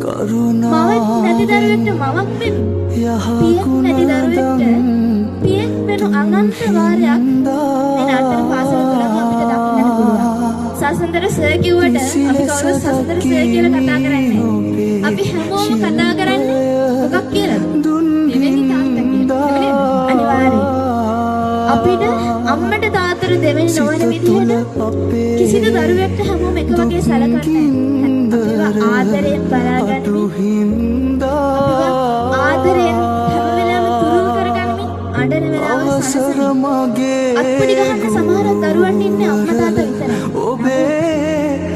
මවක් නැති දරුවෙක්ට මවක් වෙන්න, පියෙක් නැති දරුවෙක්ට පියෙක් වෙන අනන්ත වාරයක් මේ නාට්‍ය පාසල තුලම අපිට දක්වන්න පුළුවන්. සසඳර සර් කිව්වට අපි කවුරුත් සසඳර සර් කියලා කතා කරන්නේ. අපි හැමෝම කතා කරන්නේ මොකක් කියලාද? දෙවෙනි තාත්තා කියලා. අනිවාර්යයෙන්. අපිට අම්මට තාත්තට දෙවෙනි නොවන විදිහට කිසිදු දරුවෙක්ට හැමෝම එක වගේ සැලකන්නේ නැහැ. ආදරයෙන් බලාගන්න, ආදරයෙන් හැම වෙලාවෙම තුරුල් කරගන්නේ, අඬන වෙලාව සනසන අත්පොඩි ගහන්න සමහර දරුවන් ඉන්නේ අම්මා තාත්තා විතරයි.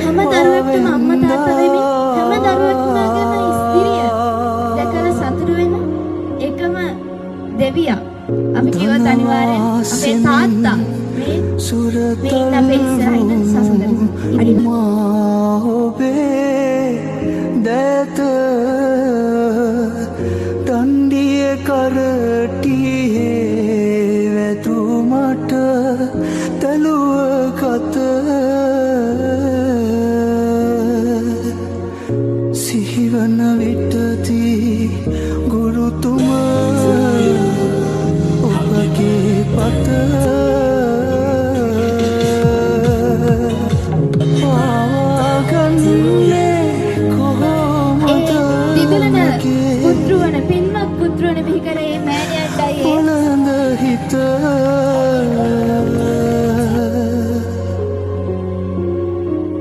හැම දරුවෙක්ටම අම්මා තාත්තා වෙමින් හැම දරුවෙක්ම ගැන ස්ථිරිය දැකලා සතුටු වෙන එකම දෙවියා අපි කිව්වත් අනිවාර්යෙන් අපේ තාත්තා මේ ඉන්න අපේ ඉස්සරහින් සසඳන. ඔබේ දැත